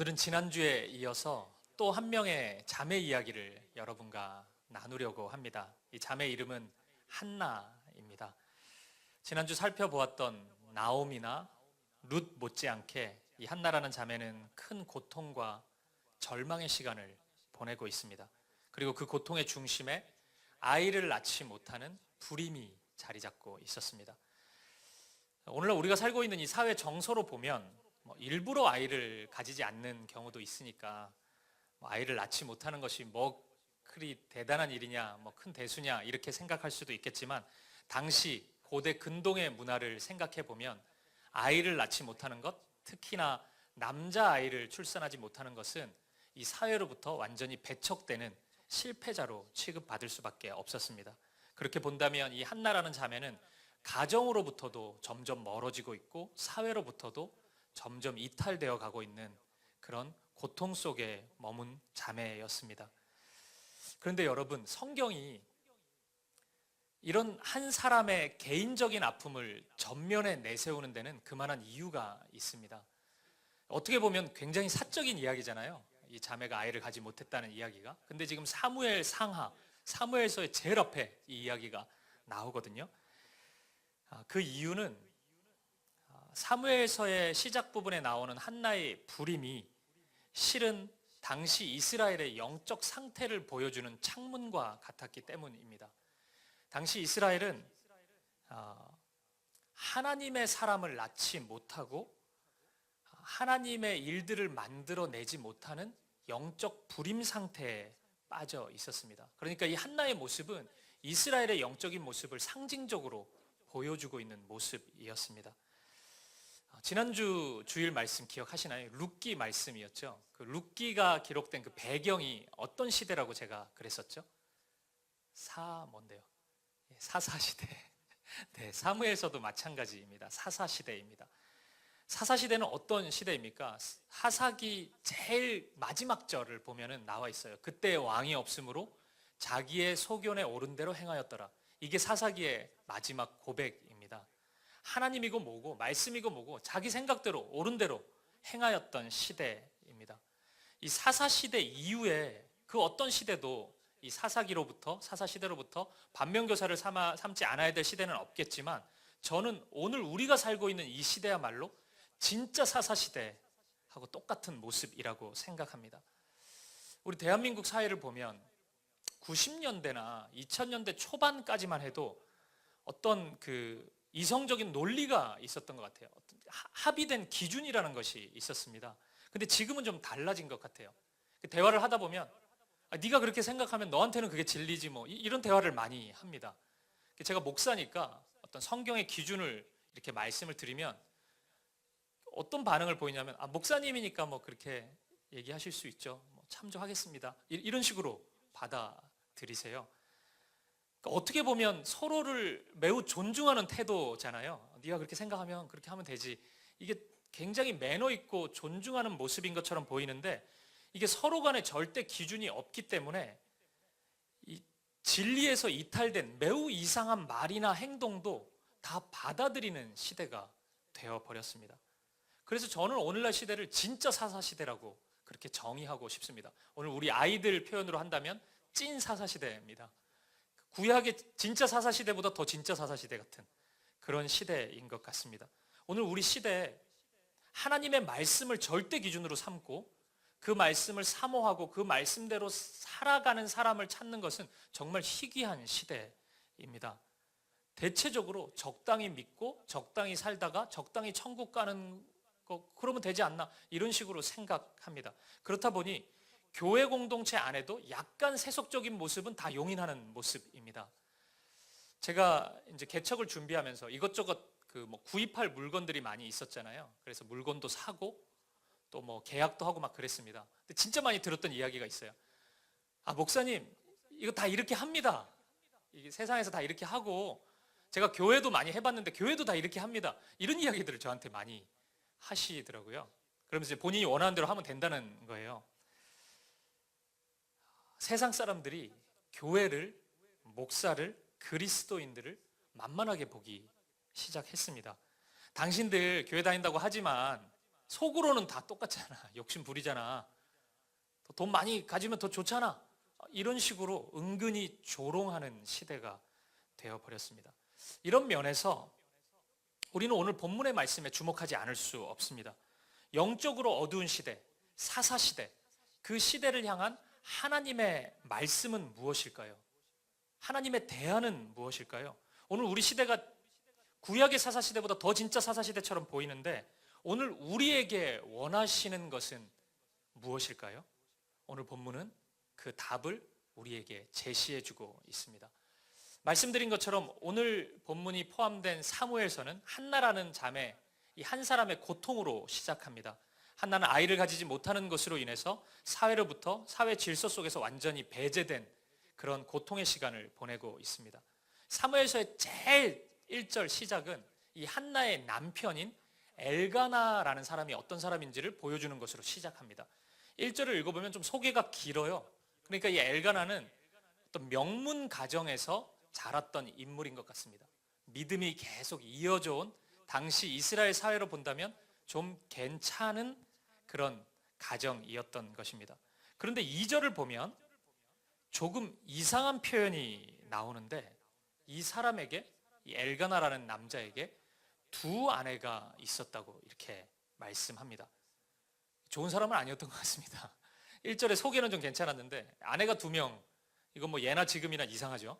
오늘은 지난주에 이어서 또 한 명의 자매 이야기를 여러분과 나누려고 합니다. 이 자매 이름은 한나입니다. 지난주 살펴보았던 나옴이나 룻 못지않게 이 한나라는 자매는 큰 고통과 절망의 시간을 보내고 있습니다. 그리고 그 고통의 중심에 아이를 낳지 못하는 불임이 자리 잡고 있었습니다. 오늘날 우리가 살고 있는 이 사회 정서로 보면 일부러 아이를 가지지 않는 경우도 있으니까 아이를 낳지 못하는 것이 그리 대단한 일이냐, 큰 대수냐 이렇게 생각할 수도 있겠지만, 당시 고대 근동의 문화를 생각해 보면 아이를 낳지 못하는 것, 특히나 남자아이를 출산하지 못하는 것은 이 사회로부터 완전히 배척되는 실패자로 취급받을 수밖에 없었습니다. 그렇게 본다면 이 한나라는 자매는 가정으로부터도 점점 멀어지고 있고 사회로부터도 점점 이탈되어 가고 있는 그런 고통 속에 머문 자매였습니다. 그런데 여러분, 성경이 이런 한 사람의 개인적인 아픔을 전면에 내세우는 데는 그만한 이유가 있습니다. 어떻게 보면 굉장히 사적인 이야기잖아요. 이 자매가 아이를 가지 못했다는 이야기가. 근데 지금 사무엘 상하, 사무엘서의 제일 앞에 이 이야기가 나오거든요. 그 이유는 사무엘서의 시작 부분에 나오는 한나의 불임이 실은 당시 이스라엘의 영적 상태를 보여주는 창문과 같았기 때문입니다. 당시 이스라엘은 하나님의 사람을 낳지 못하고 하나님의 일들을 만들어내지 못하는 영적 불임 상태에 빠져 있었습니다. 그러니까 이 한나의 모습은 이스라엘의 영적인 모습을 상징적으로 보여주고 있는 모습이었습니다. 지난주 주일 말씀 기억하시나요? 룻기 말씀이었죠. 그 룻기가 기록된 그 배경이 어떤 시대라고 제가 그랬었죠? 뭔데요? 사사시대. 네, 사무엘서도 마찬가지입니다. 사사시대입니다. 사사시대는 어떤 시대입니까? 하삭이 제일 마지막 절을 보면은 나와 있어요. 그때 왕이 없으므로 자기의 소견에 옳은 대로 행하였더라. 이게 사사기의 마지막 고백입니다. 하나님이고 뭐고 말씀이고 뭐고 자기 생각대로 옳은 대로 행하였던 시대입니다. 이 사사시대 이후에 그 어떤 시대도 이 사사시대로부터 반면교사를 삼지 않아야 될 시대는 없겠지만, 저는 오늘 우리가 살고 있는 이 시대야말로 진짜 사사시대하고 똑같은 모습이라고 생각합니다. 우리 대한민국 사회를 보면 90년대나 2000년대 초반까지만 해도 어떤 이성적인 논리가 있었던 것 같아요. 어떤 합의된 기준이라는 것이 있었습니다. 근데 지금은 좀 달라진 것 같아요. 대화를 하다 보면 네가 그렇게 생각하면 너한테는 그게 진리지 이런 대화를 많이 합니다. 제가 목사니까 어떤 성경의 기준을 이렇게 말씀을 드리면 어떤 반응을 보이냐면 목사님이니까 그렇게 얘기하실 수 있죠. 참조하겠습니다. 이런 식으로 받아들이세요. 어떻게 보면 서로를 매우 존중하는 태도잖아요. 네가 그렇게 생각하면 그렇게 하면 되지. 이게 굉장히 매너 있고 존중하는 모습인 것처럼 보이는데, 이게 서로 간에 절대 기준이 없기 때문에 이 진리에서 이탈된 매우 이상한 말이나 행동도 다 받아들이는 시대가 되어버렸습니다. 그래서 저는 오늘날 시대를 진짜 사사시대라고 그렇게 정의하고 싶습니다. 오늘 우리 아이들 표현으로 한다면 찐 사사시대입니다. 구약의 진짜 사사시대보다 더 진짜 사사시대 같은 그런 시대인 것 같습니다. 오늘 우리 시대에 하나님의 말씀을 절대 기준으로 삼고 그 말씀을 사모하고 그 말씀대로 살아가는 사람을 찾는 것은 정말 희귀한 시대입니다. 대체적으로 적당히 믿고 적당히 살다가 적당히 천국 가는 거 그러면 되지 않나, 이런 식으로 생각합니다. 그렇다 보니 교회 공동체 안에도 약간 세속적인 모습은 다 용인하는 모습입니다. 제가 이제 개척을 준비하면서 이것저것 구입할 물건들이 많이 있었잖아요. 그래서 물건도 사고 또 계약도 하고 그랬습니다. 근데 진짜 많이 들었던 이야기가 있어요. 목사님, 이거 다 이렇게 합니다. 이게 세상에서 다 이렇게 하고, 제가 교회도 많이 해봤는데 교회도 다 이렇게 합니다. 이런 이야기들을 저한테 많이 하시더라고요. 그러면서 본인이 원하는 대로 하면 된다는 거예요. 세상 사람들이 교회를, 목사를, 그리스도인들을 만만하게 보기 시작했습니다. 당신들 교회 다닌다고 하지만 속으로는 다 똑같잖아. 욕심 부리잖아. 돈 많이 가지면 더 좋잖아. 이런 식으로 은근히 조롱하는 시대가 되어버렸습니다. 이런 면에서 우리는 오늘 본문의 말씀에 주목하지 않을 수 없습니다. 영적으로 어두운 시대, 사사시대, 그 시대를 향한 하나님의 말씀은 무엇일까요? 하나님의 대안은 무엇일까요? 오늘 우리 시대가 구약의 사사시대보다 더 진짜 사사시대처럼 보이는데 오늘 우리에게 원하시는 것은 무엇일까요? 오늘 본문은 그 답을 우리에게 제시해주고 있습니다. 말씀드린 것처럼 오늘 본문이 포함된 사무엘서는 한나라는 자매, 이 한 사람의 고통으로 시작합니다. 한나는 아이를 가지지 못하는 것으로 인해서 사회로부터 사회 질서 속에서 완전히 배제된 그런 고통의 시간을 보내고 있습니다. 사무엘서의 제일 1절 시작은 이 한나의 남편인 엘가나라는 사람이 어떤 사람인지를 보여주는 것으로 시작합니다. 1절을 읽어보면 좀 소개가 길어요. 그러니까 이 엘가나는 어떤 명문 가정에서 자랐던 인물인 것 같습니다. 믿음이 계속 이어져 온 당시 이스라엘 사회로 본다면 좀 괜찮은 그런 가정이었던 것입니다. 그런데 2절을 보면 조금 이상한 표현이 나오는데 이 사람에게, 이 엘가나라는 남자에게 두 아내가 있었다고 이렇게 말씀합니다. 좋은 사람은 아니었던 것 같습니다. 1절의 소개는 좀 괜찮았는데 아내가 2명, 이건 뭐 예나 지금이나 이상하죠.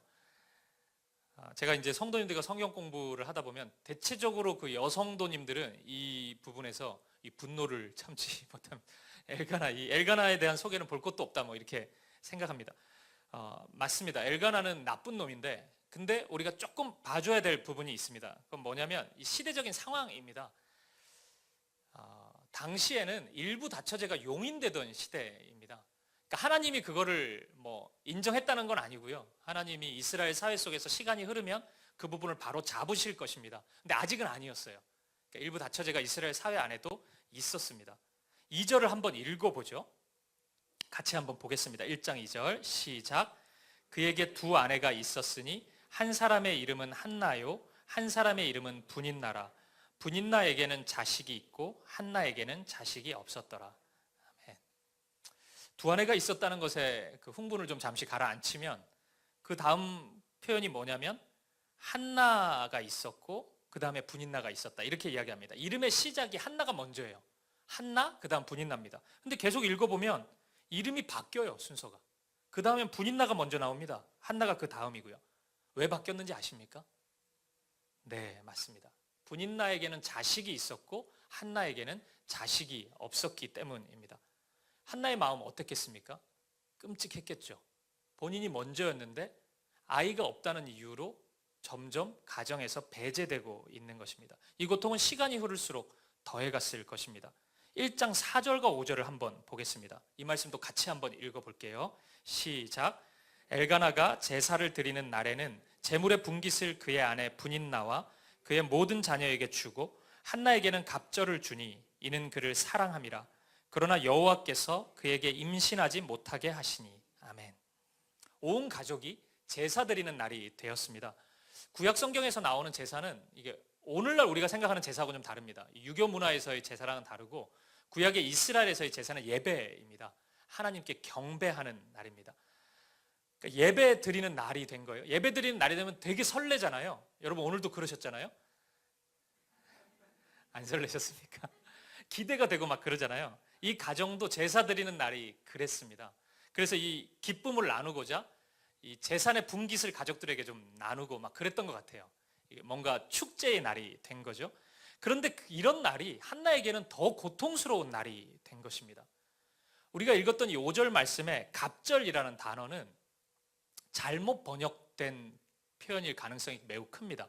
제가 이제 성도님들과 성경 공부를 하다 보면 대체적으로 그 여성도님들은 이 부분에서 이 분노를 참지 못하면 이 엘가나에 대한 소개는 볼 것도 없다 뭐 이렇게 생각합니다. 맞습니다. 엘가나는 나쁜 놈인데 근데 우리가 조금 봐줘야 될 부분이 있습니다. 그건 뭐냐면 이 시대적인 상황입니다. 당시에는 일부 다처제가 용인되던 시대입니다. 그러니까 하나님이 그거를 뭐 인정했다는 건 아니고요. 하나님이 이스라엘 사회 속에서 시간이 흐르면 그 부분을 바로 잡으실 것입니다. 근데 아직은 아니었어요. 그러니까 일부 다처제가 이스라엘 사회 안에도 있었습니다. 2절을 한번 읽어보죠. 같이 한번 보겠습니다. 1장 2절 시작. 그에게 두 아내가 있었으니 한 사람의 이름은 한나요 한 사람의 이름은 분인나라. 분인나에게는 자식이 있고 한나에게는 자식이 없었더라. 아멘. 두 아내가 있었다는 것에 그 흥분을 좀 잠시 가라앉히면 그 다음 표현이 뭐냐면 한나가 있었고 그 다음에 분인나가 있었다 이렇게 이야기합니다. 이름의 시작이 한나가 먼저예요. 한나 그 다음 분인나입니다. 근데 계속 읽어보면 이름이 바뀌어요. 순서가. 그 다음엔 분인나가 먼저 나옵니다. 한나가 그 다음이고요. 왜 바뀌었는지 아십니까? 네, 맞습니다. 분인나에게는 자식이 있었고 한나에게는 자식이 없었기 때문입니다. 한나의 마음 어땠겠습니까? 끔찍했겠죠. 본인이 먼저였는데 아이가 없다는 이유로 점점 가정에서 배제되고 있는 것입니다. 이 고통은 시간이 흐를수록 더해갔을 것입니다. 1장 4절과 5절을 한번 보겠습니다. 이 말씀도 같이 한번 읽어볼게요. 시작. 엘가나가 제사를 드리는 날에는 제물의 분깃을 그의 아내 분인나와 그의 모든 자녀에게 주고 한나에게는 갑절을 주니 이는 그를 사랑함이라. 그러나 여호와께서 그에게 임신하지 못하게 하시니. 아멘. 온 가족이 제사 드리는 날이 되었습니다. 구약 성경에서 나오는 제사는 이게 오늘날 우리가 생각하는 제사하고 좀 다릅니다. 유교 문화에서의 제사랑은 다르고 구약의 이스라엘에서의 제사는 예배입니다. 하나님께 경배하는 날입니다. 그러니까 예배 드리는 날이 된 거예요. 예배 드리는 날이 되면 되게 설레잖아요. 여러분 오늘도 그러셨잖아요? 안 설레셨습니까? 기대가 되고 막 그러잖아요. 이 가정도 제사 드리는 날이 그랬습니다. 그래서 이 기쁨을 나누고자 이 제산의 분깃을 가족들에게 좀 나누고 막 그랬던 것 같아요. 뭔가 축제의 날이 된 거죠. 그런데 이런 날이 한나에게는 더 고통스러운 날이 된 것입니다. 우리가 읽었던 이 5절 말씀에 갑절이라는 단어는 잘못 번역된 표현일 가능성이 매우 큽니다.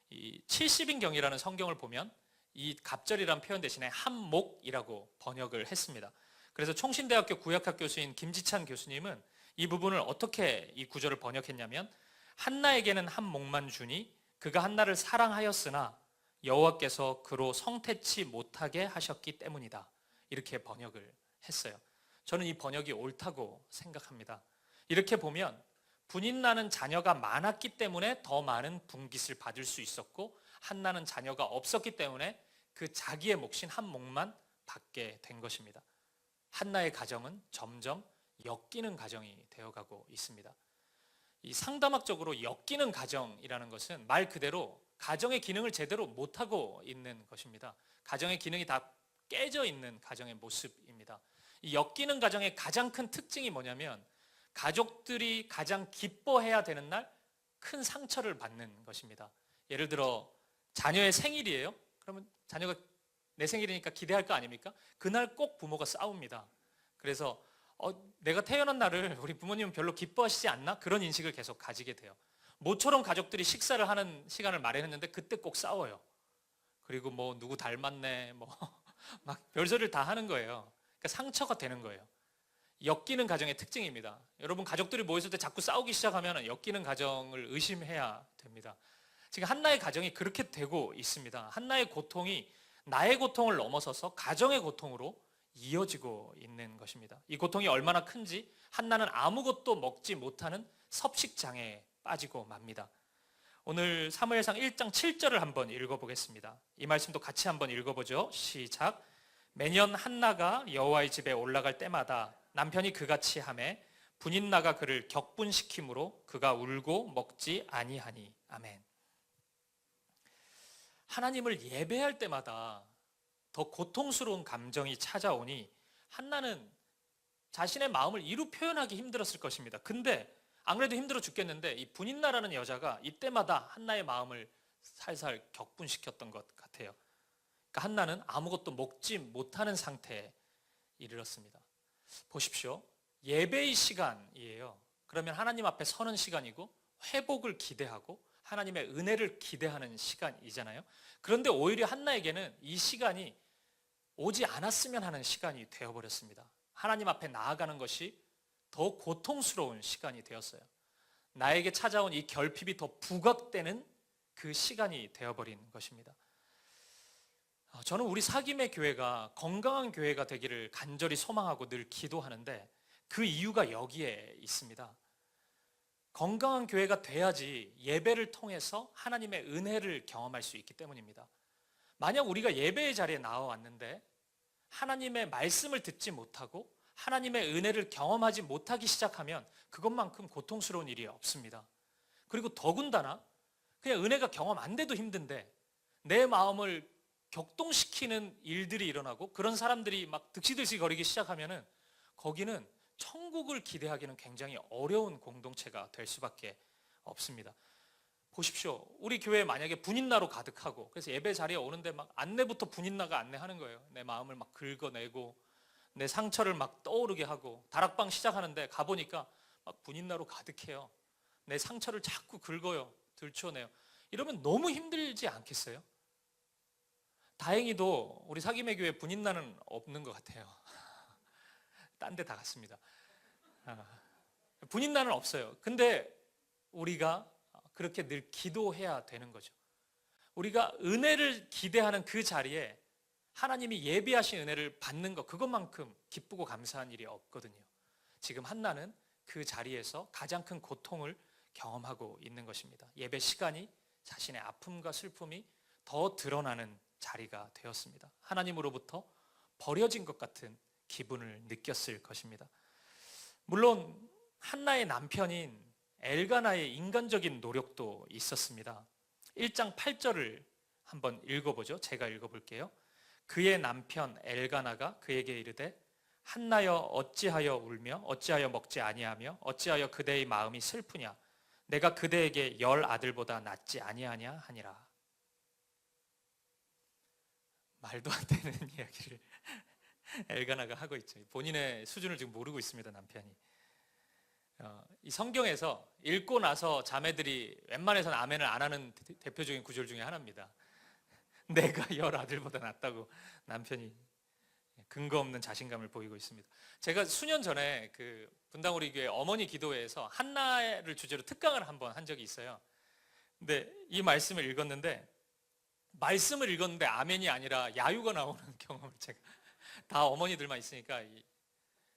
이 70인경이라는 성경을 보면 이 갑절이라는 표현 대신에 한목이라고 번역을 했습니다. 그래서 총신대학교 구약학 교수인 김지찬 교수님은 이 부분을 어떻게 이 구절을 번역했냐면 한나에게는 한목만 주니 그가 한나를 사랑하였으나 여호와께서 그로 성태치 못하게 하셨기 때문이다. 이렇게 번역을 했어요. 저는 이 번역이 옳다고 생각합니다. 이렇게 보면 분인나는 자녀가 많았기 때문에 더 많은 분깃을 받을 수 있었고 한나는 자녀가 없었기 때문에 그 자기의 몫인 한목만 받게 된 것입니다. 한나의 가정은 점점 엮이는 가정이 되어가고 있습니다. 이 상담학적으로 엮이는 가정이라는 것은 말 그대로 가정의 기능을 제대로 못하고 있는 것입니다. 가정의 기능이 다 깨져 있는 가정의 모습입니다. 이 엮이는 가정의 가장 큰 특징이 뭐냐면 가족들이 가장 기뻐해야 되는 날 큰 상처를 받는 것입니다. 예를 들어 자녀의 생일이에요. 그러면 자녀가 내 생일이니까 기대할 거 아닙니까? 그날 꼭 부모가 싸웁니다. 그래서 내가 태어난 날을 우리 부모님은 별로 기뻐하시지 않나? 그런 인식을 계속 가지게 돼요. 모처럼 가족들이 식사를 하는 시간을 마련했는데 그때 꼭 싸워요. 그리고 뭐 누구 닮았네 뭐 막 별소리를 다 하는 거예요. 그러니까 상처가 되는 거예요. 엮이는 가정의 특징입니다. 여러분 가족들이 모였을 때 자꾸 싸우기 시작하면 엮이는 가정을 의심해야 됩니다. 지금 한나의 가정이 그렇게 되고 있습니다. 한나의 고통이 나의 고통을 넘어서서 가정의 고통으로 이어지고 있는 것입니다. 이 고통이 얼마나 큰지 한나는 아무것도 먹지 못하는 섭식장애에 빠지고 맙니다. 오늘 사무엘상 1장 7절을 한번 읽어보겠습니다. 이 말씀도 같이 한번 읽어보죠. 시작. 매년 한나가 여호와의 집에 올라갈 때마다 남편이 그같이 하매 분인나가 그를 격분시키므로 그가 울고 먹지 아니하니. 아멘. 하나님을 예배할 때마다 더 고통스러운 감정이 찾아오니 한나는 자신의 마음을 이루 표현하기 힘들었을 것입니다. 근데 안 그래도 힘들어 죽겠는데 이 분인나라는 여자가 이때마다 한나의 마음을 살살 격분시켰던 것 같아요. 그러니까 한나는 아무것도 먹지 못하는 상태에 이르렀습니다. 보십시오. 예배의 시간이에요. 그러면 하나님 앞에 서는 시간이고 회복을 기대하고 하나님의 은혜를 기대하는 시간이잖아요. 그런데 오히려 한나에게는 이 시간이 오지 않았으면 하는 시간이 되어버렸습니다. 하나님 앞에 나아가는 것이 더 고통스러운 시간이 되었어요. 나에게 찾아온 이 결핍이 더 부각되는 그 시간이 되어버린 것입니다. 저는 우리 사김의 교회가 건강한 교회가 되기를 간절히 소망하고 늘 기도하는데 그 이유가 여기에 있습니다. 건강한 교회가 돼야지 예배를 통해서 하나님의 은혜를 경험할 수 있기 때문입니다. 만약 우리가 예배의 자리에 나와왔는데 하나님의 말씀을 듣지 못하고 하나님의 은혜를 경험하지 못하기 시작하면 그것만큼 고통스러운 일이 없습니다. 그리고 더군다나 그냥 은혜가 경험 안 돼도 힘든데 내 마음을 격동시키는 일들이 일어나고 그런 사람들이 막 득시득시 거리기 시작하면은 거기는 천국을 기대하기는 굉장히 어려운 공동체가 될 수밖에 없습니다. 보십시오. 우리 교회 만약에 분인나로 가득하고 그래서 예배 자리에 오는데 막 안내부터 분인나가 안내하는 거예요. 내 마음을 막 긁어내고 내 상처를 막 떠오르게 하고 다락방 시작하는데 가보니까 막 분인나로 가득해요. 내 상처를 자꾸 긁어요. 들춰내요. 이러면 너무 힘들지 않겠어요? 다행히도 우리 사김의 교회 분인나는 없는 것 같아요. 딴 데 다 갔습니다. 분인나는 없어요. 근데 우리가 그렇게 늘 기도해야 되는 거죠. 우리가 은혜를 기대하는 그 자리에 하나님이 예비하신 은혜를 받는 것 그것만큼 기쁘고 감사한 일이 없거든요. 지금 한나는 그 자리에서 가장 큰 고통을 경험하고 있는 것입니다. 예배 시간이 자신의 아픔과 슬픔이 더 드러나는 자리가 되었습니다. 하나님으로부터 버려진 것 같은 기분을 느꼈을 것입니다. 물론 한나의 남편인 엘가나의 인간적인 노력도 있었습니다. 1장 8절을 한번 읽어보죠. 제가 읽어볼게요. 그의 남편 엘가나가 그에게 이르되 한나여 어찌하여 울며 어찌하여 먹지 아니하며 어찌하여 그대의 마음이 슬프냐 내가 그대에게 10 아들보다 낫지 아니하냐 하니라. 말도 안 되는 이야기를 엘가나가 하고 있죠. 본인의 수준을 지금 모르고 있습니다. 남편이. 이 성경에서 읽고 나서 자매들이 웬만해서는 아멘을 안 하는 대표적인 구절 중에 하나입니다. 내가 10 아들보다 낫다고 남편이 근거 없는 자신감을 보이고 있습니다. 제가 수년 전에 그 분당 우리 교회 어머니 기도회에서 한나를 주제로 특강을 한번 한 적이 있어요. 근데 이 말씀을 읽었는데 아멘이 아니라 야유가 나오는 경험을 제가 다 어머니들만 있으니까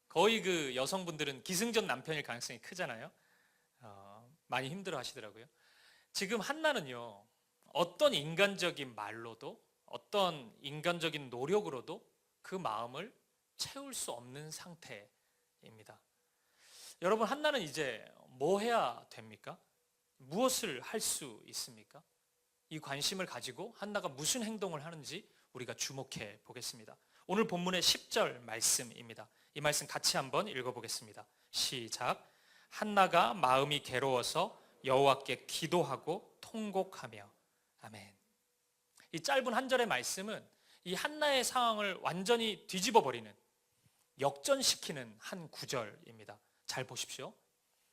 거의 그 여성분들은 기승전 남편일 가능성이 크잖아요. 많이 힘들어 하시더라고요. 지금 한나는요, 어떤 인간적인 말로도 어떤 인간적인 노력으로도 그 마음을 채울 수 없는 상태입니다. 여러분, 한나는 이제 뭐 해야 됩니까? 무엇을 할 수 있습니까? 이 관심을 가지고 한나가 무슨 행동을 하는지 우리가 주목해 보겠습니다. 오늘 본문의 10절 말씀입니다. 이 말씀 같이 한번 읽어보겠습니다. 시작. 한나가 마음이 괴로워서 여호와께 기도하고 통곡하며. 아멘. 이 짧은 한 절의 말씀은 이 한나의 상황을 완전히 뒤집어 버리는, 역전시키는 한 구절입니다. 잘 보십시오.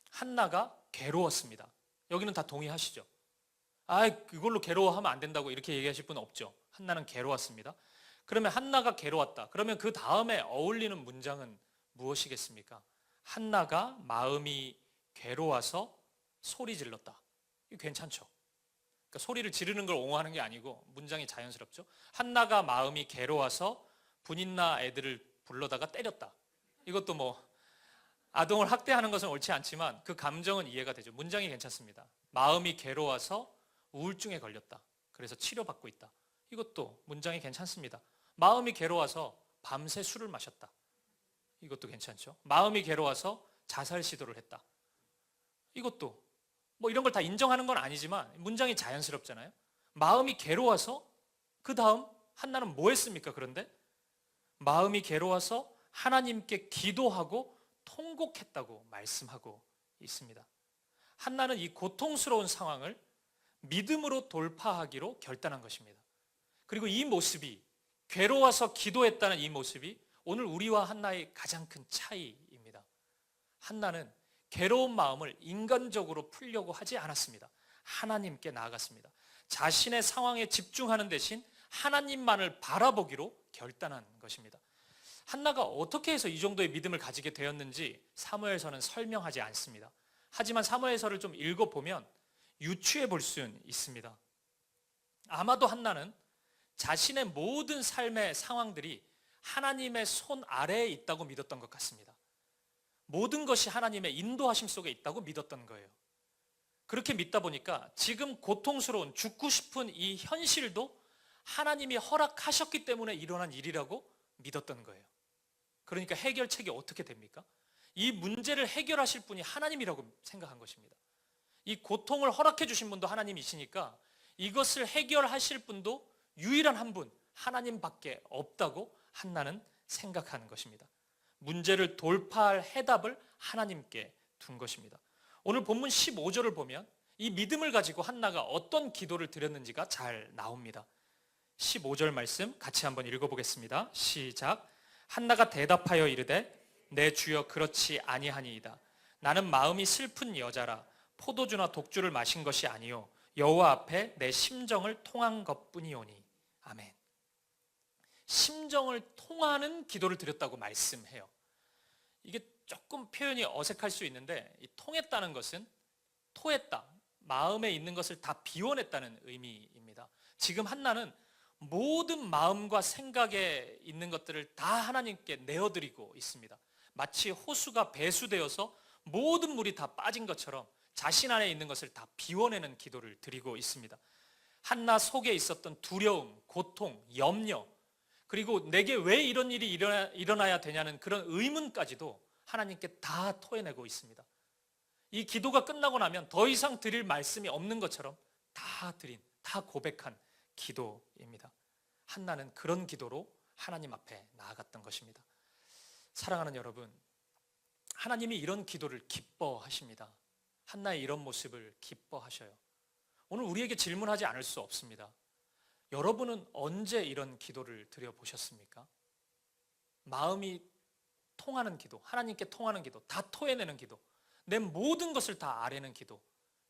한나가 괴로웠습니다. 여기는 다 동의하시죠? 그걸로 괴로워하면 안 된다고 이렇게 얘기하실 분은 없죠. 한나는 괴로웠습니다. 그러면 한나가 괴로웠다. 그러면 그 다음에 어울리는 문장은 무엇이겠습니까? 한나가 마음이 괴로워서 소리 질렀다. 이거 괜찮죠? 그러니까 소리를 지르는 걸 옹호하는 게 아니고 문장이 자연스럽죠. 한나가 마음이 괴로워서 분인나 애들을 불러다가 때렸다. 이것도 뭐 아동을 학대하는 것은 옳지 않지만 그 감정은 이해가 되죠. 문장이 괜찮습니다. 마음이 괴로워서 우울증에 걸렸다. 그래서 치료받고 있다. 이것도 문장이 괜찮습니다. 마음이 괴로워서 밤새 술을 마셨다. 이것도 괜찮죠. 마음이 괴로워서 자살 시도를 했다. 이것도 뭐 이런 걸 다 인정하는 건 아니지만 문장이 자연스럽잖아요. 마음이 괴로워서 그 다음 한나는 뭐 했습니까? 그런데 마음이 괴로워서 하나님께 기도하고 통곡했다고 말씀하고 있습니다. 한나는 이 고통스러운 상황을 믿음으로 돌파하기로 결단한 것입니다. 그리고 이 모습이, 괴로워서 기도했다는 이 모습이 오늘 우리와 한나의 가장 큰 차이입니다. 한나는 괴로운 마음을 인간적으로 풀려고 하지 않았습니다. 하나님께 나아갔습니다. 자신의 상황에 집중하는 대신 하나님만을 바라보기로 결단한 것입니다. 한나가 어떻게 해서 이 정도의 믿음을 가지게 되었는지 사무엘서는 설명하지 않습니다. 하지만 사무엘서를 좀 읽어보면 유추해 볼 수는 있습니다. 아마도 한나는 자신의 모든 삶의 상황들이 하나님의 손 아래에 있다고 믿었던 것 같습니다. 모든 것이 하나님의 인도하심 속에 있다고 믿었던 거예요. 그렇게 믿다 보니까 지금 고통스러운, 죽고 싶은 이 현실도 하나님이 허락하셨기 때문에 일어난 일이라고 믿었던 거예요. 그러니까 해결책이 어떻게 됩니까? 이 문제를 해결하실 분이 하나님이라고 생각한 것입니다. 이 고통을 허락해 주신 분도 하나님이시니까 이것을 해결하실 분도 유일한 한 분, 하나님밖에 없다고 한나는 생각하는 것입니다. 문제를 돌파할 해답을 하나님께 둔 것입니다. 오늘 본문 15절을 보면 이 믿음을 가지고 한나가 어떤 기도를 드렸는지가 잘 나옵니다. 15절 말씀 같이 한번 읽어보겠습니다. 시작. 한나가 대답하여 이르되 내 주여 그렇지 아니하니이다. 나는 마음이 슬픈 여자라 포도주나 독주를 마신 것이 아니요 여호와 앞에 내 심정을 통한 것뿐이오니. 아멘. 심정을 통하는 기도를 드렸다고 말씀해요. 이게 조금 표현이 어색할 수 있는데 이 통했다는 것은 토했다, 마음에 있는 것을 다 비워냈다는 의미입니다. 지금 한나는 모든 마음과 생각에 있는 것들을 다 하나님께 내어드리고 있습니다. 마치 호수가 배수되어서 모든 물이 다 빠진 것처럼 자신 안에 있는 것을 다 비워내는 기도를 드리고 있습니다. 한나 속에 있었던 두려움, 고통, 염려, 그리고 내게 왜 이런 일이 일어나야 되냐는 그런 의문까지도 하나님께 다 토해내고 있습니다. 이 기도가 끝나고 나면 더 이상 드릴 말씀이 없는 것처럼 다 고백한 기도입니다. 한나는 그런 기도로 하나님 앞에 나아갔던 것입니다. 사랑하는 여러분, 하나님이 이런 기도를 기뻐하십니다. 한나의 이런 모습을 기뻐하셔요. 오늘 우리에게 질문하지 않을 수 없습니다. 여러분은 언제 이런 기도를 드려보셨습니까? 마음이 통하는 기도, 하나님께 통하는 기도, 다 토해내는 기도, 내 모든 것을 다 아뢰는 기도,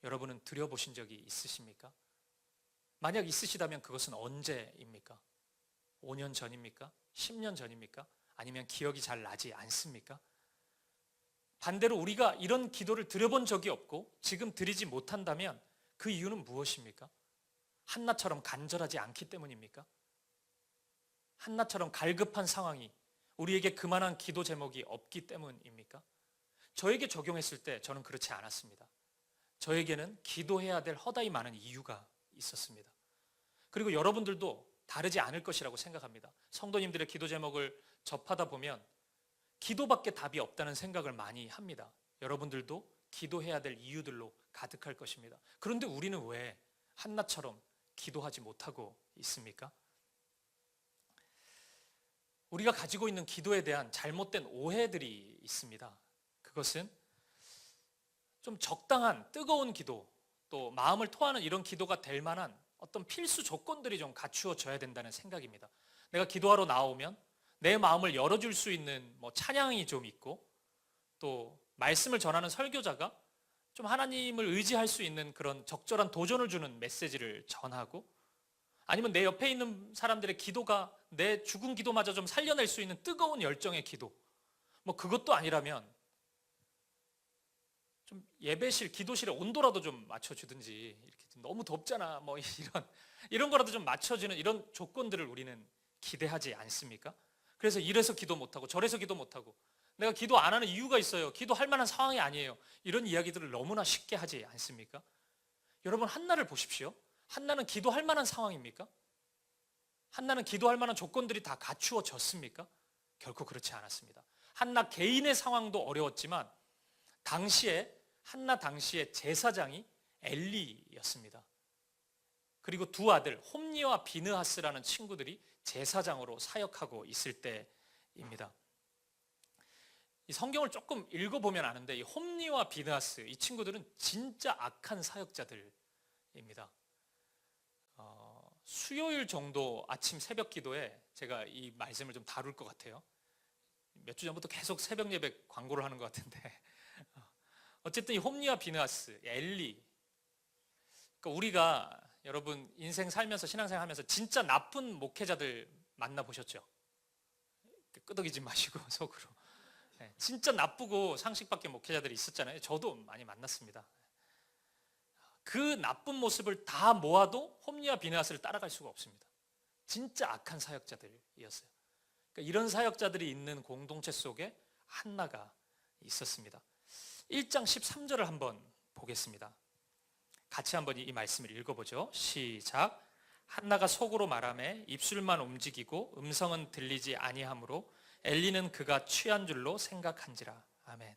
여러분은 드려보신 적이 있으십니까? 만약 있으시다면 그것은 언제입니까? 5년 전입니까? 10년 전입니까? 아니면 기억이 잘 나지 않습니까? 반대로 우리가 이런 기도를 드려본 적이 없고 지금 드리지 못한다면 그 이유는 무엇입니까? 한나처럼 간절하지 않기 때문입니까? 한나처럼 갈급한 상황이 우리에게 그만한 기도 제목이 없기 때문입니까? 저에게 적용했을 때 저는 그렇지 않았습니다. 저에게는 기도해야 될 허다히 많은 이유가 있었습니다. 그리고 여러분들도 다르지 않을 것이라고 생각합니다. 성도님들의 기도 제목을 접하다 보면 기도밖에 답이 없다는 생각을 많이 합니다. 여러분들도 기도해야 될 이유들로 가득할 것입니다. 그런데 우리는 왜 한나처럼 기도하지 못하고 있습니까? 우리가 가지고 있는 기도에 대한 잘못된 오해들이 있습니다. 그것은 좀 적당한 뜨거운 기도, 또 마음을 토하는 이런 기도가 될 만한 어떤 필수 조건들이 좀 갖추어져야 된다는 생각입니다. 내가 기도하러 나오면 내 마음을 열어줄 수 있는 찬양이 좀 있고, 또 말씀을 전하는 설교자가 좀 하나님을 의지할 수 있는 그런 적절한 도전을 주는 메시지를 전하고, 아니면 내 옆에 있는 사람들의 기도가 내 죽은 기도마저 좀 살려낼 수 있는 뜨거운 열정의 기도, 그것도 아니라면 좀 예배실, 기도실의 온도라도 좀 맞춰주든지, 이렇게 너무 덥잖아 이런 거라도 좀 맞춰주는 이런 조건들을 우리는 기대하지 않습니까? 그래서 이래서 기도 못하고 저래서 기도 못하고 내가 기도 안 하는 이유가 있어요, 기도할 만한 상황이 아니에요, 이런 이야기들을 너무나 쉽게 하지 않습니까? 여러분, 한나를 보십시오. 한나는 기도할 만한 상황입니까? 한나는 기도할 만한 조건들이 다 갖추어졌습니까? 결코 그렇지 않았습니다. 한나 개인의 상황도 어려웠지만 한나 당시의 제사장이 엘리였습니다. 그리고 두 아들 홈니와 비느하스라는 친구들이 제사장으로 사역하고 있을 때입니다. 이 성경을 조금 읽어보면 아는데, 이 홈니와 비느하스, 이 친구들은 진짜 악한 사역자들입니다. 수요일 정도 아침 새벽 기도에 제가 이 말씀을 좀 다룰 것 같아요. 몇 주 전부터 계속 새벽 예배 광고를 하는 것 같은데, 어쨌든 이 홈니와 비느하스, 엘리, 그러니까 우리가 여러분 인생 살면서, 신앙생활 하면서 진짜 나쁜 목회자들 만나보셨죠? 끄덕이지 마시고 속으로. 진짜 나쁘고 상식 밖의 목회자들이 있었잖아요. 저도 많이 만났습니다. 그 나쁜 모습을 다 모아도 홈니와 비느하스를 따라갈 수가 없습니다. 진짜 악한 사역자들이었어요. 그러니까 이런 사역자들이 있는 공동체 속에 한나가 있었습니다. 1장 13절을 한번 보겠습니다. 같이 한번 이 말씀을 읽어보죠. 시작. 한나가 속으로 말하매 입술만 움직이고 음성은 들리지 아니하므로 엘리는 그가 취한 줄로 생각한지라. 아멘.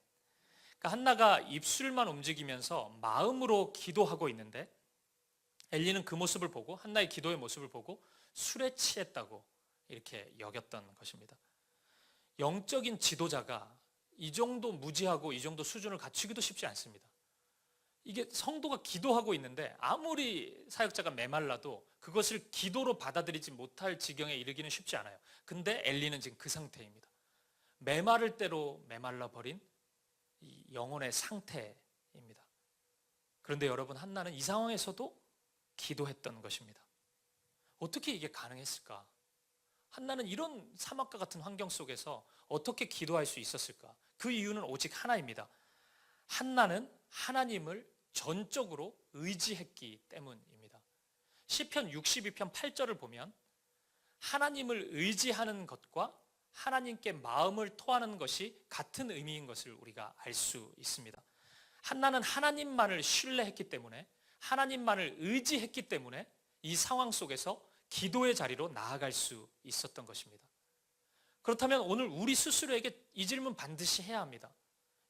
그러니까 한나가 입술만 움직이면서 마음으로 기도하고 있는데, 엘리는 그 모습을 보고, 한나의 기도의 모습을 보고 술에 취했다고 이렇게 여겼던 것입니다. 영적인 지도자가 이 정도 무지하고 이 정도 수준을 갖추기도 쉽지 않습니다. 이게 성도가 기도하고 있는데 아무리 사역자가 메말라도 그것을 기도로 받아들이지 못할 지경에 이르기는 쉽지 않아요. 근데 엘리는 지금 그 상태입니다. 메마를 대로 메말라 버린 이 영혼의 상태입니다. 그런데 여러분, 한나는 이 상황에서도 기도했던 것입니다. 어떻게 이게 가능했을까? 한나는 이런 사막과 같은 환경 속에서 어떻게 기도할 수 있었을까? 그 이유는 오직 하나입니다. 한나는 하나님을 전적으로 의지했기 때문입니다. 시편 62편 8절을 보면 하나님을 의지하는 것과 하나님께 마음을 토하는 것이 같은 의미인 것을 우리가 알 수 있습니다. 한나는 하나님만을 신뢰했기 때문에, 하나님만을 의지했기 때문에 이 상황 속에서 기도의 자리로 나아갈 수 있었던 것입니다. 그렇다면 오늘 우리 스스로에게 이 질문 반드시 해야 합니다.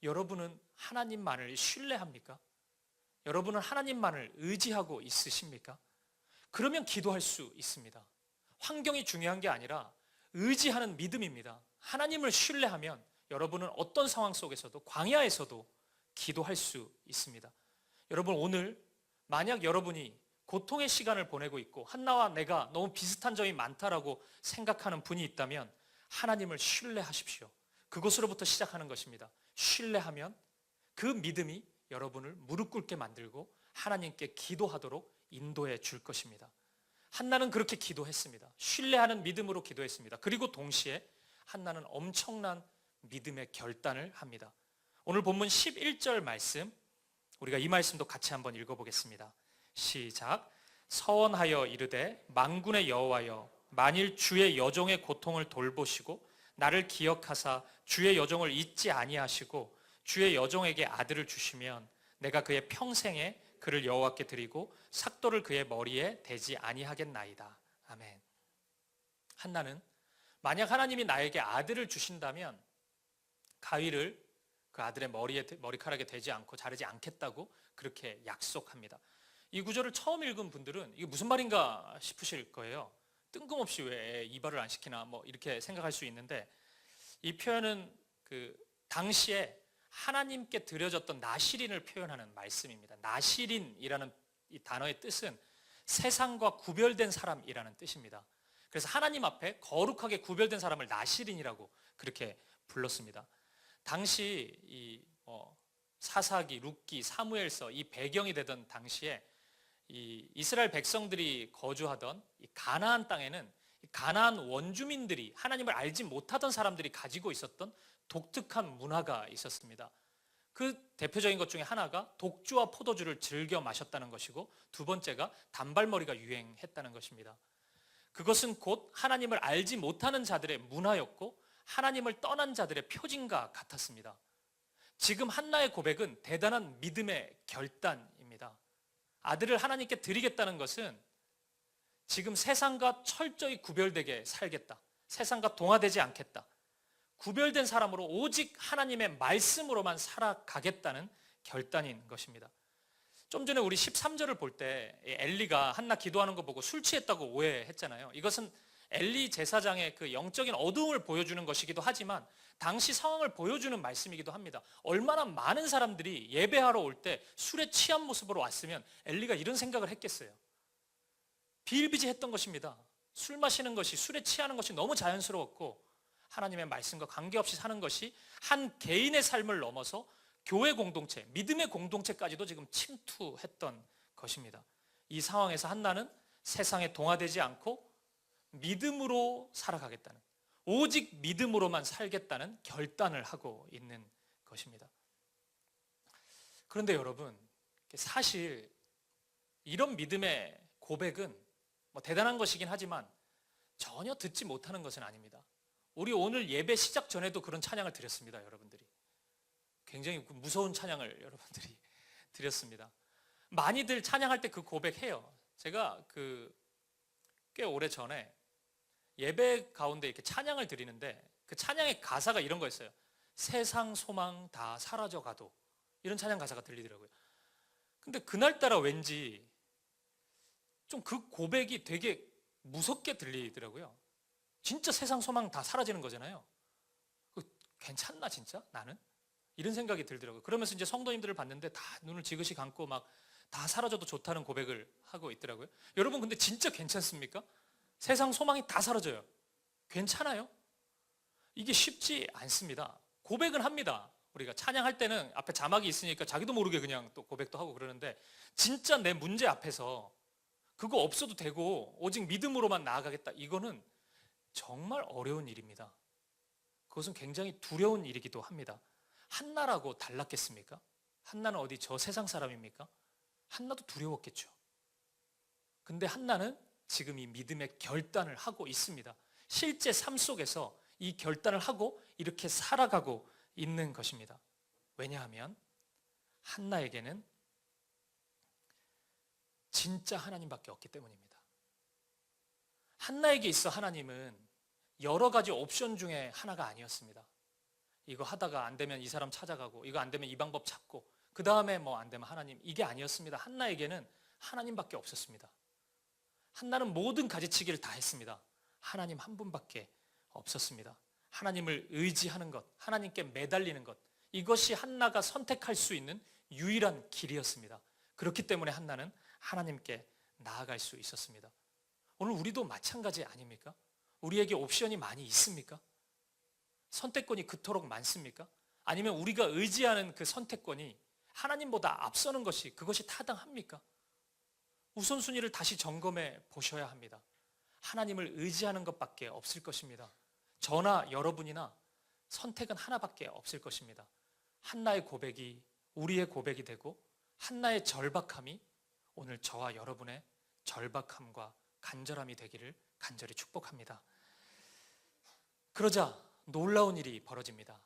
여러분은 하나님만을 신뢰합니까? 여러분은 하나님만을 의지하고 있으십니까? 그러면 기도할 수 있습니다. 환경이 중요한 게 아니라 의지하는 믿음입니다. 하나님을 신뢰하면 여러분은 어떤 상황 속에서도, 광야에서도 기도할 수 있습니다. 여러분, 오늘 만약 여러분이 고통의 시간을 보내고 있고 한나와 내가 너무 비슷한 점이 많다라고 생각하는 분이 있다면 하나님을 신뢰하십시오. 그것으로부터 시작하는 것입니다. 신뢰하면 그 믿음이 여러분을 무릎 꿇게 만들고 하나님께 기도하도록 인도해 줄 것입니다. 한나는 그렇게 기도했습니다. 신뢰하는 믿음으로 기도했습니다. 그리고 동시에 한나는 엄청난 믿음의 결단을 합니다. 오늘 본문 11절 말씀, 우리가 이 말씀도 같이 한번 읽어보겠습니다. 시작. 서원하여 이르되 만군의 여호와여, 만일 주의 여종의 고통을 돌보시고 나를 기억하사 주의 여종을 잊지 아니하시고 주의 여종에게 아들을 주시면 내가 그의 평생에 그를 여호와께 드리고 삭도를 그의 머리에 대지 아니하겠나이다. 아멘. 한나는 만약 하나님이 나에게 아들을 주신다면 가위를 그 아들의 머리카락에 대지 않고 자르지 않겠다고 그렇게 약속합니다. 이 구절을 처음 읽은 분들은 이게 무슨 말인가 싶으실 거예요. 뜬금없이 왜 이발을 안 시키나 뭐 이렇게 생각할 수 있는데, 이 표현은 그 당시에 하나님께 드려졌던 나시린을 표현하는 말씀입니다. 나시린이라는 이 단어의 뜻은 세상과 구별된 사람이라는 뜻입니다. 그래서 하나님 앞에 거룩하게 구별된 사람을 나시린이라고 그렇게 불렀습니다. 당시 이 사사기, 룻기, 사무엘서 이 배경이 되던 당시에 이 이스라엘 백성들이 거주하던 이 가나안 땅에는 가나안 원주민들이 하나님을 알지 못하던 사람들이 가지고 있었던 독특한 문화가 있었습니다. 그 대표적인 것 중에 하나가 독주와 포도주를 즐겨 마셨다는 것이고, 두 번째가 단발머리가 유행했다는 것입니다. 그것은 곧 하나님을 알지 못하는 자들의 문화였고 하나님을 떠난 자들의 표징과 같았습니다. 지금 한나의 고백은 대단한 믿음의 결단입니다. 아들을 하나님께 드리겠다는 것은 지금 세상과 철저히 구별되게 살겠다, 세상과 동화되지 않겠다, 구별된 사람으로 오직 하나님의 말씀으로만 살아가겠다는 결단인 것입니다. 좀 전에 우리 13절을 볼 때 엘리가 한나 기도하는 거 보고 술 취했다고 오해했잖아요. 이것은 엘리 제사장의 그 영적인 어두움을 보여주는 것이기도 하지만 당시 상황을 보여주는 말씀이기도 합니다. 얼마나 많은 사람들이 예배하러 올 때 술에 취한 모습으로 왔으면 엘리가 이런 생각을 했겠어요. 비일비재했던 것입니다. 술 마시는 것이, 술에 취하는 것이 너무 자연스러웠고 하나님의 말씀과 관계없이 사는 것이 한 개인의 삶을 넘어서 교회 공동체, 믿음의 공동체까지도 지금 침투했던 것입니다. 이 상황에서 한나는 세상에 동화되지 않고 믿음으로 살아가겠다는, 오직 믿음으로만 살겠다는 결단을 하고 있는 것입니다. 그런데 여러분, 사실 이런 믿음의 고백은 뭐 대단한 것이긴 하지만 전혀 듣지 못하는 것은 아닙니다. 우리 오늘 예배 시작 전에도 그런 찬양을 드렸습니다. 여러분들이 굉장히 무서운 찬양을 여러분들이 드렸습니다. 많이들 찬양할 때 그 고백해요. 제가 꽤 오래 전에 예배 가운데 이렇게 찬양을 드리는데 그 찬양의 가사가 이런 거였어요. 세상 소망 다 사라져가도, 이런 찬양 가사가 들리더라고요. 근데 그날따라 왠지 좀 그 고백이 되게 무섭게 들리더라고요. 진짜 세상 소망 다 사라지는 거잖아요. 괜찮나 진짜 나는? 이런 생각이 들더라고요. 그러면서 이제 성도님들을 봤는데 다 눈을 지그시 감고 막 다 사라져도 좋다는 고백을 하고 있더라고요. 여러분, 근데 진짜 괜찮습니까? 세상 소망이 다 사라져요. 괜찮아요? 이게 쉽지 않습니다. 고백은 합니다. 우리가 찬양할 때는 앞에 자막이 있으니까 자기도 모르게 그냥 또 고백도 하고 그러는데, 진짜 내 문제 앞에서 그거 없어도 되고 오직 믿음으로만 나아가겠다, 이거는 정말 어려운 일입니다. 그것은 굉장히 두려운 일이기도 합니다. 한나라고 달랐겠습니까? 한나는 어디 저 세상 사람입니까? 한나도 두려웠겠죠. 근데 한나는 지금 이 믿음의 결단을 하고 있습니다. 실제 삶 속에서 이 결단을 하고 이렇게 살아가고 있는 것입니다. 왜냐하면 한나에게는 진짜 하나님밖에 없기 때문입니다. 한나에게 있어 하나님은 여러 가지 옵션 중에 하나가 아니었습니다. 이거 하다가 안 되면 이 사람 찾아가고, 이거 안 되면 이 방법 찾고, 그 다음에 뭐 안 되면 하나님, 이게 아니었습니다. 한나에게는 하나님밖에 없었습니다. 한나는 모든 가지치기를 다 했습니다. 하나님 한 분밖에 없었습니다. 하나님을 의지하는 것, 하나님께 매달리는 것, 이것이 한나가 선택할 수 있는 유일한 길이었습니다. 그렇기 때문에 한나는 하나님께 나아갈 수 있었습니다. 오늘 우리도 마찬가지 아닙니까? 우리에게 옵션이 많이 있습니까? 선택권이 그토록 많습니까? 아니면 우리가 의지하는 그 선택권이 하나님보다 앞서는 것이, 그것이 타당합니까? 우선순위를 다시 점검해 보셔야 합니다. 하나님을 의지하는 것밖에 없을 것입니다. 저나 여러분이나 선택은 하나밖에 없을 것입니다. 한나의 고백이 우리의 고백이 되고, 한나의 절박함이 오늘 저와 여러분의 절박함과 간절함이 되기를 간절히 축복합니다. 그러자 놀라운 일이 벌어집니다.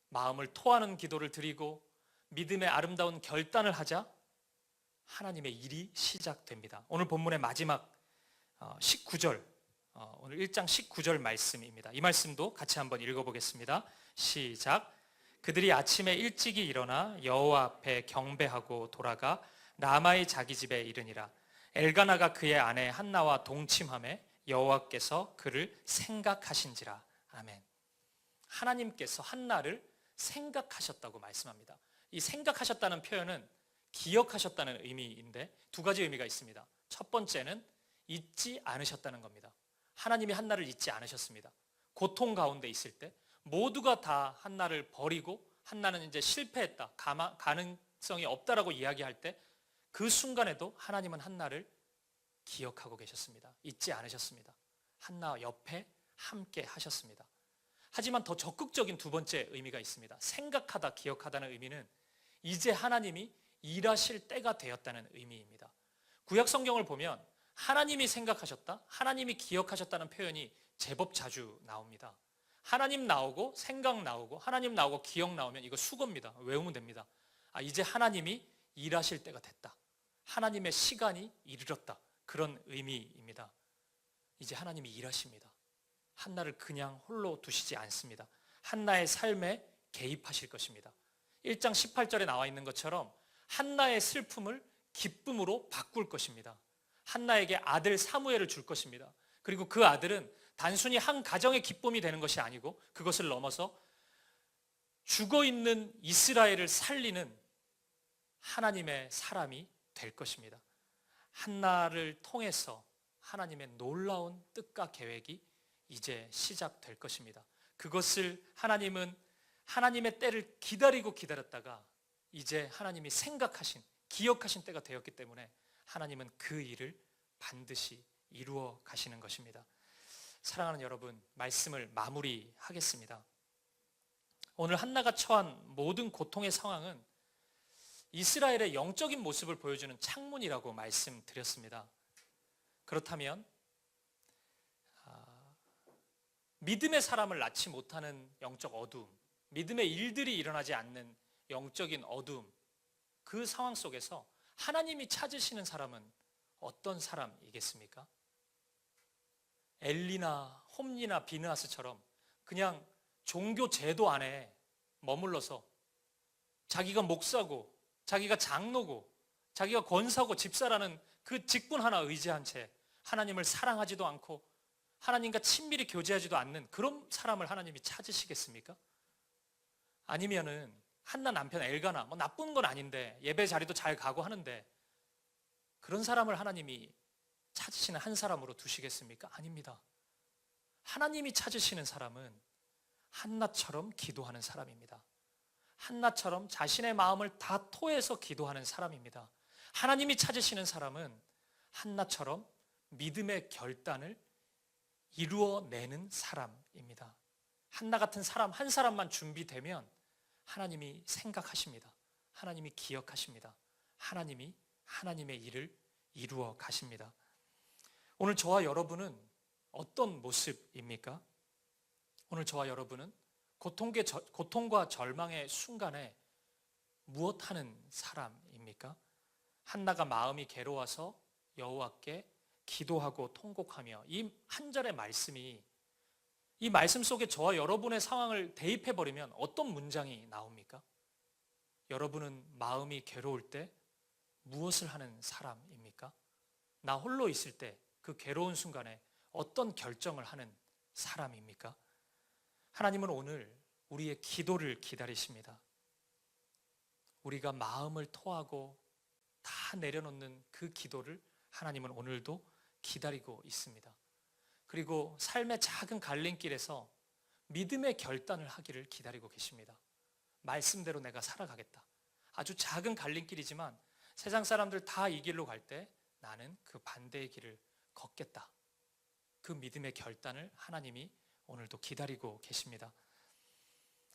마음을 토하는 기도를 드리고 믿음의 아름다운 결단을 하자 하나님의 일이 시작됩니다. 오늘 본문의 마지막 19절 오늘 1장 19절 말씀입니다. 이 말씀도 같이 한번 읽어보겠습니다. 시작. 그들이 아침에 일찍이 일어나 여호와 앞에 경배하고 돌아가 라마의 자기 집에 이르니라. 엘가나가 그의 아내 한나와 동침하매 여호와께서 그를 생각하신지라. 아멘. 하나님께서 한나를 생각하셨다고 말씀합니다. 이 생각하셨다는 표현은 기억하셨다는 의미인데 두 가지 의미가 있습니다. 첫 번째는 잊지 않으셨다는 겁니다. 하나님이 한나를 잊지 않으셨습니다. 고통 가운데 있을 때 모두가 다 한나를 버리고 한나는 이제 실패했다, 가능성이 없다라고 이야기할 때 그 순간에도 하나님은 한나를 기억하고 계셨습니다. 잊지 않으셨습니다. 한나 옆에 함께 하셨습니다. 하지만 더 적극적인 두 번째 의미가 있습니다. 생각하다, 기억하다는 의미는 이제 하나님이 일하실 때가 되었다는 의미입니다. 구약 성경을 보면 하나님이 생각하셨다, 하나님이 기억하셨다는 표현이 제법 자주 나옵니다. 하나님 나오고 생각 나오고 하나님 나오고 기억 나오면 이거 수고입니다. 외우면 됩니다. 이제 하나님이 일하실 때가 됐다. 하나님의 시간이 이르렀다. 그런 의미입니다. 이제 하나님이 일하십니다. 한나를 그냥 홀로 두시지 않습니다. 한나의 삶에 개입하실 것입니다. 1장 18절에 나와 있는 것처럼 한나의 슬픔을 기쁨으로 바꿀 것입니다. 한나에게 아들 사무엘을 줄 것입니다. 그리고 그 아들은 단순히 한 가정의 기쁨이 되는 것이 아니고 그것을 넘어서 죽어있는 이스라엘을 살리는 하나님의 사람이 될 것입니다. 한나를 통해서 하나님의 놀라운 뜻과 계획이 이제 시작될 것입니다. 그것을 하나님은 하나님의 때를 기다렸다가 이제 하나님이 생각하신, 기억하신 때가 되었기 때문에 하나님은 그 일을 반드시 이루어 가시는 것입니다. 사랑하는 여러분, 말씀을 마무리하겠습니다. 오늘 한나가 처한 모든 고통의 상황은 이스라엘의 영적인 모습을 보여주는 창문이라고 말씀드렸습니다. 그렇다면 믿음의 사람을 낳지 못하는 영적 어두움, 믿음의 일들이 일어나지 않는 영적인 어두움, 그 상황 속에서 하나님이 찾으시는 사람은 어떤 사람이겠습니까? 엘리나 홈리나 비느하스처럼 그냥 종교 제도 안에 머물러서 자기가 목사고 자기가 장로고 자기가 권사고 집사라는 그 직분 하나 의지한 채 하나님을 사랑하지도 않고 하나님과 친밀히 교제하지도 않는 그런 사람을 하나님이 찾으시겠습니까? 아니면은 한나 남편 엘가나 나쁜 건 아닌데 예배 자리도 잘 가고 하는데 그런 사람을 하나님이 찾으시는 한 사람으로 두시겠습니까? 아닙니다. 하나님이 찾으시는 사람은 한나처럼 기도하는 사람입니다. 한나처럼 자신의 마음을 다 토해서 기도하는 사람입니다. 하나님이 찾으시는 사람은 한나처럼 믿음의 결단을 이루어내는 사람입니다. 한나 같은 사람 한 사람만 준비되면 하나님이 생각하십니다. 하나님이 기억하십니다. 하나님이 하나님의 일을 이루어 가십니다. 오늘 저와 여러분은 어떤 모습입니까? 오늘 저와 여러분은 고통과 절망의 순간에 무엇 하는 사람입니까? 한나가 마음이 괴로워서 여호와께 기도하고 통곡하며 이 한 절의 말씀이 이 말씀 속에 저와 여러분의 상황을 대입해버리면 어떤 문장이 나옵니까? 여러분은 마음이 괴로울 때 무엇을 하는 사람입니까? 나 홀로 있을 때 그 괴로운 순간에 어떤 결정을 하는 사람입니까? 하나님은 오늘 우리의 기도를 기다리십니다. 우리가 마음을 토하고 다 내려놓는 그 기도를 하나님은 오늘도 기다리고 있습니다. 그리고 삶의 작은 갈림길에서 믿음의 결단을 하기를 기다리고 계십니다. 말씀대로 내가 살아가겠다. 아주 작은 갈림길이지만 세상 사람들 다 이 길로 갈 때 나는 그 반대의 길을 걷겠다. 그 믿음의 결단을 하나님이 오늘도 기다리고 계십니다.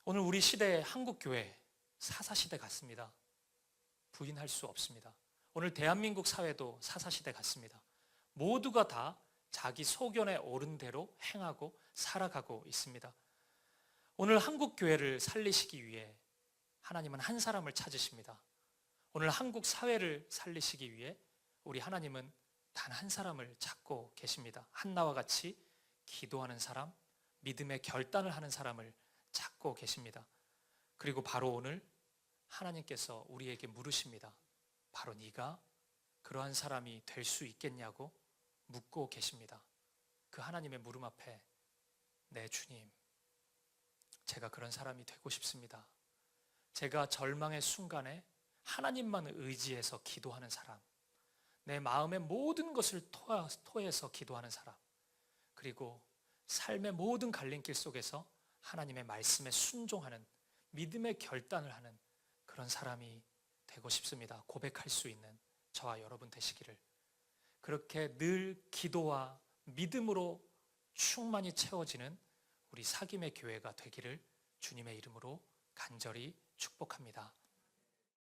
오늘 우리 시대의 한국교회 사사시대 같습니다. 부인할 수 없습니다. 오늘 대한민국 사회도 사사시대 같습니다. 모두가 다 자기 소견에 옳은 대로 행하고 살아가고 있습니다. 오늘 한국교회를 살리시기 위해 하나님은 한 사람을 찾으십니다. 오늘 한국 사회를 살리시기 위해 우리 하나님은 단 한 사람을 찾고 계십니다. 한나와 같이 기도하는 사람, 믿음의 결단을 하는 사람을 찾고 계십니다. 그리고 바로 오늘 하나님께서 우리에게 물으십니다. 바로 네가 그러한 사람이 될 수 있겠냐고 묻고 계십니다. 그 하나님의 물음 앞에 네 주님, 제가 그런 사람이 되고 싶습니다. 제가 절망의 순간에 하나님만 의지해서 기도하는 사람, 내 마음의 모든 것을 토해서 기도하는 사람, 그리고 삶의 모든 갈림길 속에서 하나님의 말씀에 순종하는 믿음의 결단을 하는 그런 사람이 되고 싶습니다. 고백할 수 있는 저와 여러분 되시기를. 그렇게 늘 기도와 믿음으로 충만히 채워지는 우리 사김의 교회가 되기를 주님의 이름으로 간절히 축복합니다.